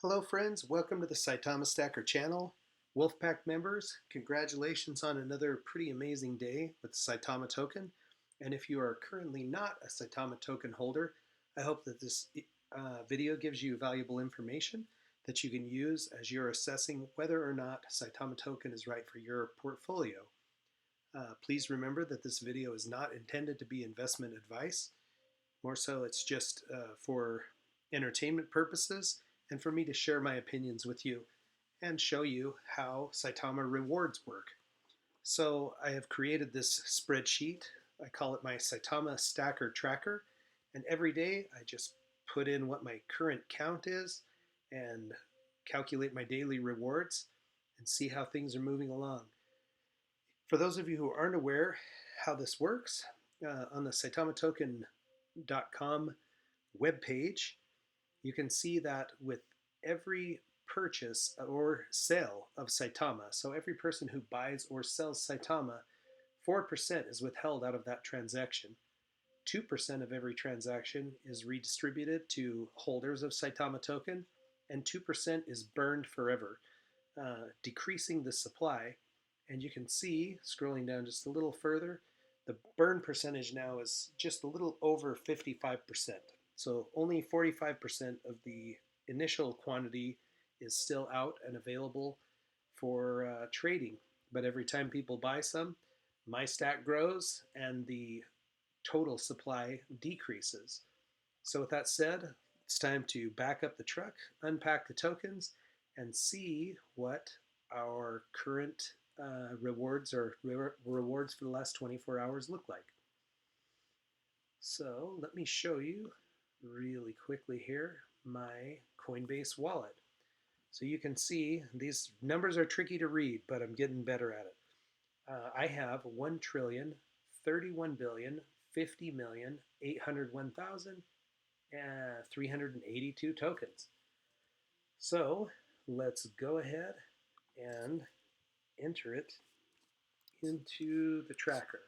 Hello friends, welcome to the Saitama Stacker channel. Wolfpack members, congratulations on another pretty amazing day with the Saitama token. And if you are currently not a Saitama token holder, I hope that this video gives you valuable information that you can use as you're assessing whether or not Saitama token is right for your portfolio. Please remember that this video is not intended to be investment advice. More so, it's just for entertainment purposes and for me to share my opinions with you and show you how Saitama rewards work. So I have created this spreadsheet. I call it my Saitama Stacker Tracker. And every day I just put in what my current count is and calculate my daily rewards and see how things are moving along. For those of you who aren't aware how this works, on the saitamatoken.com webpage, you can see that with every purchase or sale of Saitama, so every person who buys or sells Saitama, 4% is withheld out of that transaction. 2% of every transaction is redistributed to holders of Saitama token, and 2% is burned forever, decreasing the supply. And you can see, scrolling down just a little further, the burn percentage now is just a little over 55%. So only 45% of the initial quantity is still out and available for trading. But every time people buy some, my stack grows and the total supply decreases. So with that said, it's time to back up the truck, unpack the tokens, and see what our current rewards or rewards for the last 24 hours look like. So let me show you really quickly here my Coinbase wallet. So you can see these numbers are tricky to read, but I'm getting better at it. I have 1,031,050,801,382 tokens. So let's go ahead and enter it into the tracker.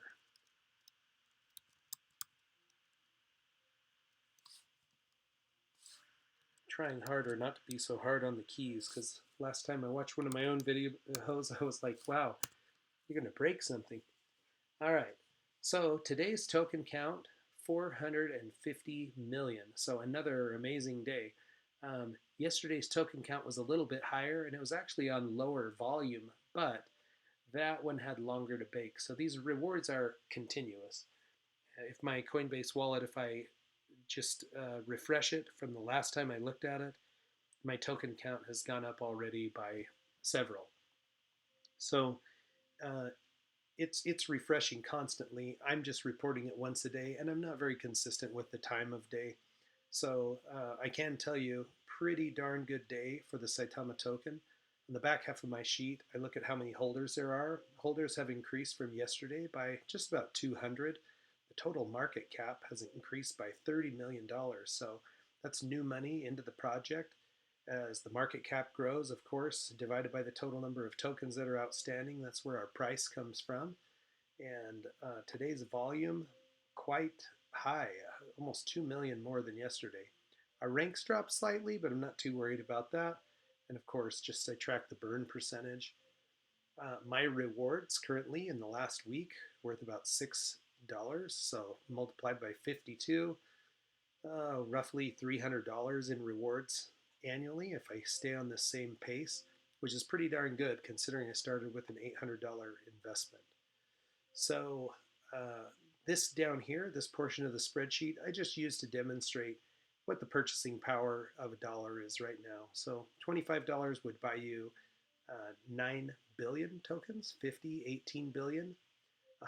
Trying harder not to be so hard on the keys, because last time I watched one of my own videos, I was like, wow, you're going to break something. All right, so today's token count, 450 million. So another amazing day. Yesterday's token count was a little bit higher, and it was actually on lower volume, but that one had longer to bake. So these rewards are continuous. If my Coinbase wallet, if I just refresh it from the last time I looked at it, my token count has gone up already by several. So it's refreshing constantly. I'm just reporting it once a day, and I'm not very consistent with the time of day. So I can tell you, pretty darn good day for the Saitama token. On the back half of my sheet, I look at how many holders there are. Holders have increased from yesterday by just about 200. The total market cap has increased by $30 million. So that's new money into the project. As the market cap grows, of course, divided by the total number of tokens that are outstanding, that's where our price comes from. And today's volume, quite high, almost 2 million more than yesterday. Our ranks dropped slightly, but I'm not too worried about that. And of course, just I track the burn percentage. My rewards currently in the last week worth about $6. So multiplied by 52, roughly $300 in rewards annually if I stay on the same pace, which is pretty darn good considering I started with an $800 investment. So this down here, this portion of the spreadsheet, I just used to demonstrate what the purchasing power of a dollar is right now. So $25 would buy you 9 billion tokens, 50, 18 billion.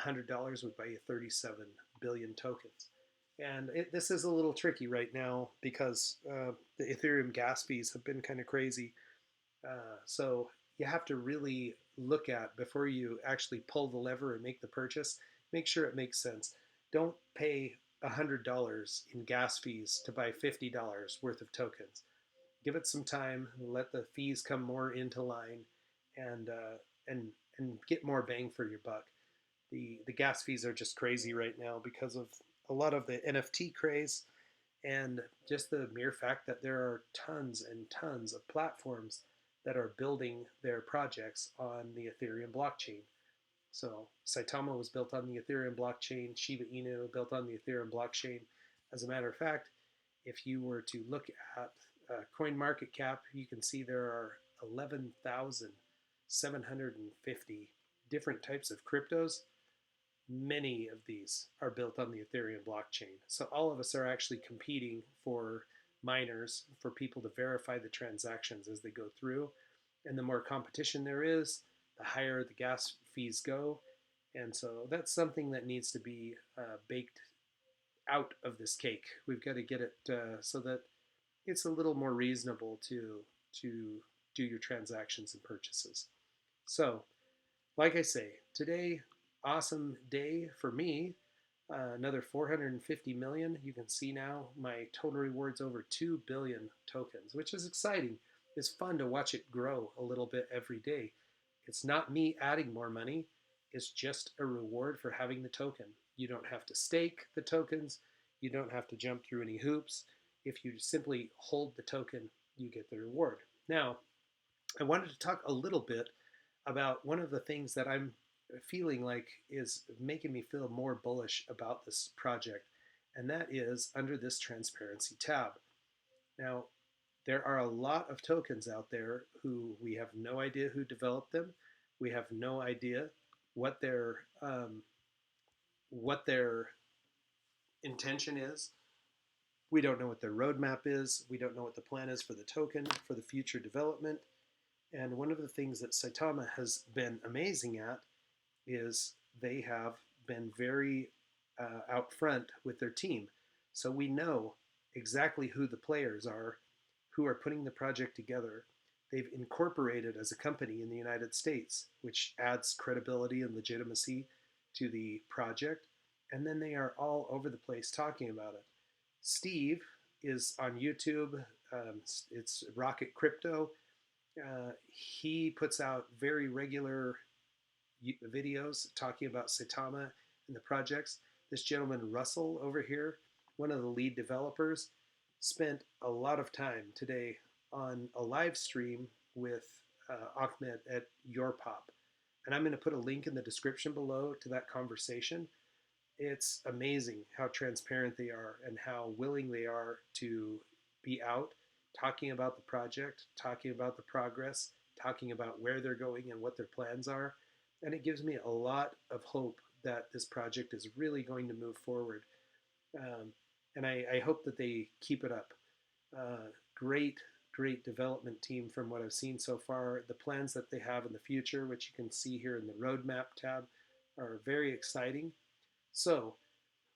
$100 would buy you 37 billion tokens. And this is a little tricky right now because the Ethereum gas fees have been kind of crazy. So you have to really look at, before you actually pull the lever and make the purchase, make sure it makes sense. Don't pay $100 in gas fees to buy $50 worth of tokens. Give it some time, let the fees come more into line, and get more bang for your buck. The gas fees are just crazy right now because of a lot of the NFT craze, And just the mere fact that there are tons and tons of platforms that are building their projects on the Ethereum blockchain. So Saitama was built on the Ethereum blockchain, Shiba Inu built on the Ethereum blockchain. As a matter of fact, if you were to look at coin market cap, you can see there are 11,750 different types of cryptos. Many of these are built on the Ethereum blockchain. So all of us are actually competing for miners, for people to verify the transactions as they go through. And the more competition there is, the higher the gas fees go. And so that's something that needs to be baked out of this cake. We've got to get it so that it's a little more reasonable to do your transactions and purchases. So, like I say, today, awesome day for me. Another 450 million. You can see now my total rewards over 2 billion tokens, which is exciting. It's fun to watch it grow a little bit every day. It's not me adding more money, it's just a reward for having the token. You don't have to stake the tokens, you don't have to jump through any hoops. If you simply hold the token, you get the reward. Now, I wanted to talk a little bit about one of the things that I'm feeling like is making me feel more bullish about this project, and that is under this transparency tab. Now, there are a lot of tokens out there who we have no idea who developed them. We have no idea what their intention is. We don't know what their roadmap is. We don't know what the plan is for the token, for the future development. And one of the things that Saitama has been amazing at is they have been very out front with their team. So we know exactly who the players are who are putting the project together. They've incorporated as a company in the United States, which adds credibility and legitimacy to the project. And then they are all over the place talking about it. Steve is on YouTube. It's Rocket Crypto. He puts out very regular videos talking about Saitama and the projects. This gentleman, Russell, over here, one of the lead developers, spent a lot of time today on a live stream with Ahmed at Yourpop. And I'm going to put a link in the description below to that conversation. It's amazing how transparent they are and how willing they are to be out talking about the project, talking about the progress, talking about where they're going and what their plans are. And it gives me a lot of hope that this project is really going to move forward. And I hope that they keep it up. Great, great development team from what I've seen so far. The plans that they have in the future, which you can see here in the roadmap tab, are very exciting. So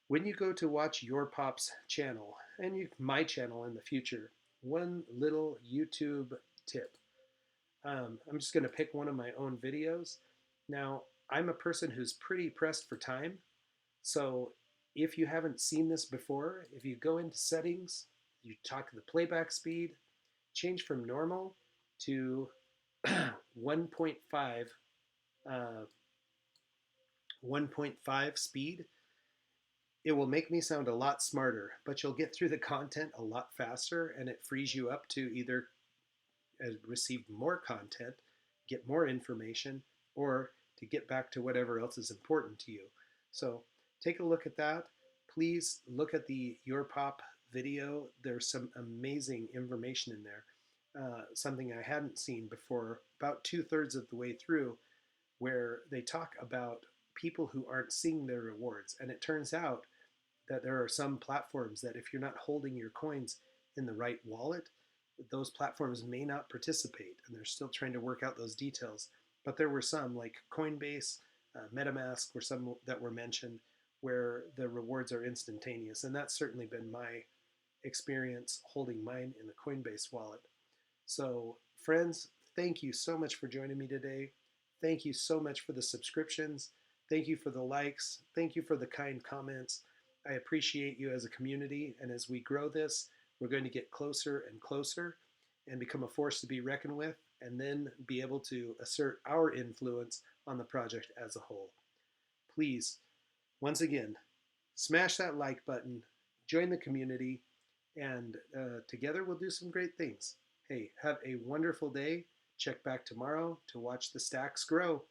when you go to watch Yourpop's channel and my channel in the future, one little YouTube tip. I'm just going to pick one of my own videos. Now, I'm a person who's pretty pressed for time. So if you haven't seen this before, if you go into settings, you talk the playback speed, change from normal to 1.5 1.5 speed, it will make me sound a lot smarter, but you'll get through the content a lot faster, and it frees you up to either receive more content, get more information, or to get back to whatever else is important to you. So take a look at that. Please look at the Yourpop video. There's some amazing information in there. Something I hadn't seen before, about 2/3 of the way through, where they talk about people who aren't seeing their rewards. And it turns out that there are some platforms that if you're not holding your coins in the right wallet, those platforms may not participate, and they're still trying to work out those details. But there were some, like Coinbase, MetaMask, were some that were mentioned where the rewards are instantaneous, and that's certainly been my experience holding mine in the Coinbase wallet. So, friends, thank you so much for joining me today. Thank you so much for the subscriptions. Thank you for the likes. Thank you for the kind comments. I appreciate you as a community, and as we grow this, we're going to get closer and closer and become a force to be reckoned with, and then be able to assert our influence on the project as a whole. Please, once again, smash that like button, join the community, and together we'll do some great things. Hey, have a wonderful day. Check back tomorrow to watch the stacks grow.